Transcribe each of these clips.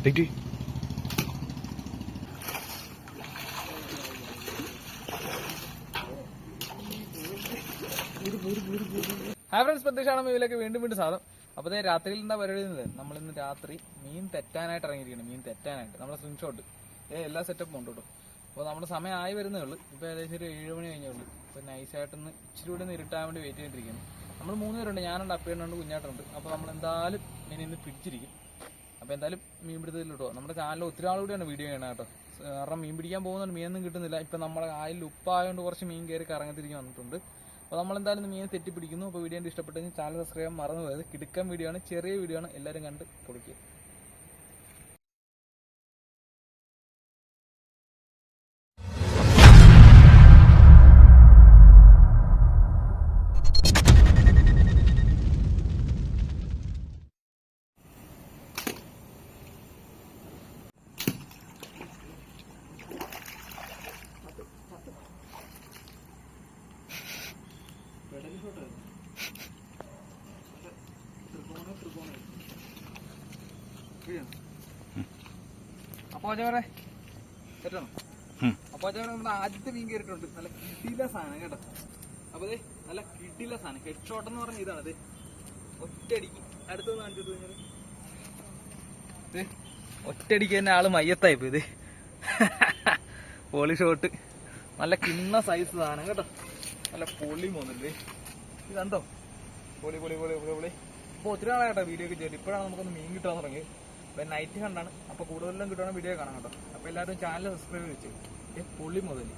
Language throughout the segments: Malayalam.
ഹായ് ഫ്രണ്ട്സ്, പ്രത്യക്ഷമാണ് മീനിലേക്ക് വീണ്ടും സാധനം. അപ്പോൾ രാത്രിയിൽ എന്താ പരിപാടി? നമ്മളിന്ന് രാത്രി മീൻ തെറ്റാനായിട്ട് ഇറങ്ങിയിരിക്കണം. മീൻ തെറ്റാനായിട്ട് നമ്മുടെ സ്ക്രീൻഷോട്ട് എല്ലാ സെറ്റപ്പും ഉണ്ട് കേട്ടോ. അപ്പോൾ നമ്മുടെ സമയം ആയി വരുന്നേ ഉള്ളൂ. ഇപ്പോൾ ഏകദേശം ഒരു 7 മണി കഴിഞ്ഞുള്ളൂ. അപ്പോൾ നൈസായിട്ടൊന്ന് ഇച്ചിരി കൂടെ ഇരുട്ടാൻ വേണ്ടി വെയിറ്റ് ചെയ്തിരിക്കുന്നു. നമ്മൾ 3 പേരുണ്ട്. ഞാനുണ്ട്, അപ്പേണ്ണുണ്ട്, കുഞ്ഞാട്ടുണ്ട്. അപ്പോൾ നമ്മൾ എന്തായാലും മീൻ ഇന്ന് പിടിച്ചിരിക്കും. അപ്പോൾ എന്തായാലും മീൻ പിടുത്തത്തിൽ കിട്ടുമോ? നമ്മുടെ ചാനലിൽ ഒത്തിരി ആളുകൂടിയാണ് വീഡിയോ ചെയ്യണം കേട്ടോ. കാരണം മീൻ പിടിക്കാൻ പോകുന്നുണ്ട്, മീനൊന്നും കിട്ടുന്നില്ല. ഇപ്പം നമ്മളെ ആയിൽ ഉപ്പായതുകൊണ്ട് കുറച്ച് മീൻ കയറി കറങ്ങത്തിരിഞ്ഞ് വന്നിട്ടുണ്ട്. അപ്പോൾ നമ്മളെന്തായാലും മീൻ തെറ്റിപ്പിടിക്കുന്നു. അപ്പോൾ വീഡിയോ ഇഷ്ടപ്പെട്ടെങ്കിൽ ചാനൽ സബ്സ്ക്രൈബ് ചെയ്യാൻ മറന്നു പോയത്. കിടുക്കൻ വീഡിയോ ആണ്, ചെറിയ വീഡിയോ ആണ്, എല്ലാവരും കണ്ട് പൊളിക്കുക. അപ്പൊ നമ്മുടെ ആദ്യത്തെ മീൻ കയറിയിട്ടുണ്ട്. നല്ല കിടില സാധനം കേട്ടോ. അപ്പൊ നല്ല കിടില സാധനം. ഹെഡ് ഷോട്ട് എന്ന് പറഞ്ഞ ഇതാണ്. ഒറ്റയടിക്ക് അടുത്തൊന്ന് കാണിച്ചിട്ട് കഴിഞ്ഞാൽ ഒറ്റയടിക്ക് തന്നെ ആള് മയ്യത്തായിപ്പോ. ഇത് പൊളി ഷോട്ട്, നല്ല കിണ്ണ സൈസ് സാധനം കേട്ടോ. നല്ല പൊളി പോകുന്നുണ്ട്. ഇത് കണ്ടോ? പൊളി പൊളി പൊളി പൊളി പൊളി. അപ്പോൾ ഒത്തിരി നാളെ കേട്ടോ വീഡിയോ ഒക്കെ ചെയ്തിട്ട്. ഇപ്പോഴാണ് നമുക്കൊന്ന് മീൻ കിട്ടാൻ തുടങ്ങി. അപ്പം നൈറ്റ് കണ്ടാണ്. അപ്പോൾ കൂടുതലും കിട്ടുവാണെങ്കിൽ വീഡിയോ കാണാം കേട്ടോ. അപ്പോൾ എല്ലാവരും ചാനൽ സബ്സ്ക്രൈബ് വെച്ച് പൊളി മുതൽ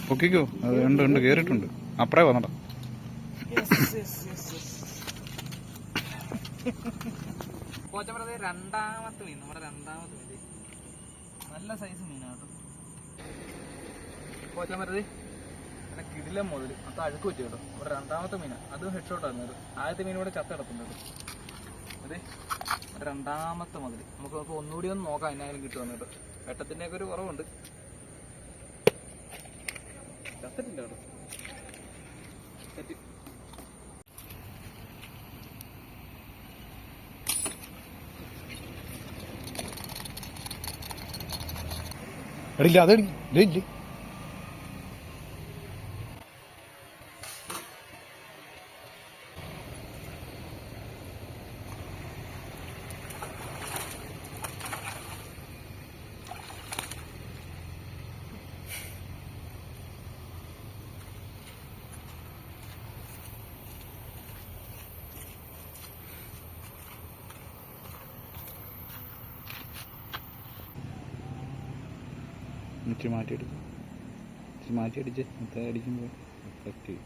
പൊക്കിക്കോ. അത് ഉണ്ട് കേറിയിട്ടുണ്ട്. അപ്പറേ വന്നടാ. രണ്ടാമത്തെ മീൻ, നമ്മുടെ രണ്ടാമത്തെ മീൻ നല്ല സൈസ് മീനാണ് കേട്ടോ. പോച്ചമരത് നല്ല കിടിലം മുതൽ അത് അഴുക്ക് പറ്റി കേട്ടോ. നമ്മുടെ രണ്ടാമത്തെ മീനാണ്. അത് ഹെഡ് ഷോട്ടായിരുന്നു. ആദ്യത്തെ മീൻ ഇവിടെ ചത്ത കിടക്കുന്നത്. അതെ, രണ്ടാമത്തെ മുതൽ നമുക്ക് ഒന്നുകൂടി ഒന്ന് നോക്കാം എന്നാലും കിട്ടുമെന്ന് കേട്ടോ. വെട്ടത്തിൻ്റെ ഒക്കെ ഒരു കുറവുണ്ട്. ചത്തിട്ടില്ല കേട്ടോ. തെറ്റി എടില്ല, അതടി ഇല്ല. ഇച്ചിരി മാറ്റിയെടുക്കും. ഇച്ചിരി മാറ്റിയടിച്ച് മറ്റേ അടിക്കുമ്പോൾ എഫക്റ്റ് ചെയ്യും.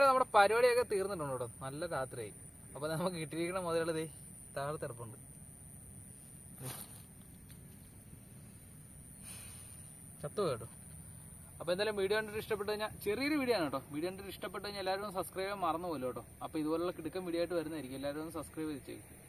നമ്മുടെ പരിപാടിയൊക്കെ തീർന്നിട്ടുണ്ട് കേട്ടോ. നല്ല രാത്രിയായി. അപ്പോൾ നമുക്ക് കിട്ടിയിരിക്കുന്ന മുതലുള്ളത് താഴെ തിറപ്പുണ്ട്. ചത്തുപോയി കേട്ടോ. അപ്പോൾ എന്തായാലും വീഡിയോ കണ്ടിട്ട് ഇഷ്ടപ്പെട്ട് കഴിഞ്ഞാൽ, ചെറിയൊരു വീഡിയോ ആണ് കേട്ടോ. വീഡിയോ കണ്ടിട്ട് ഇഷ്ടപ്പെട്ട് കഴിഞ്ഞാൽ എല്ലാവരും സബ്സ്ക്രൈബ് ചെയ്യാൻ മറന്നു പോലും കേട്ടോ. അപ്പോൾ ഇതുപോലുള്ള കിടക്കൻ വീഡിയോ ആയിട്ട് വരുന്നതായിരിക്കും. എല്ലാവരും ഒന്ന് സബ്സ്ക്രൈബ് ചെയ്ത് ചെയ്യും.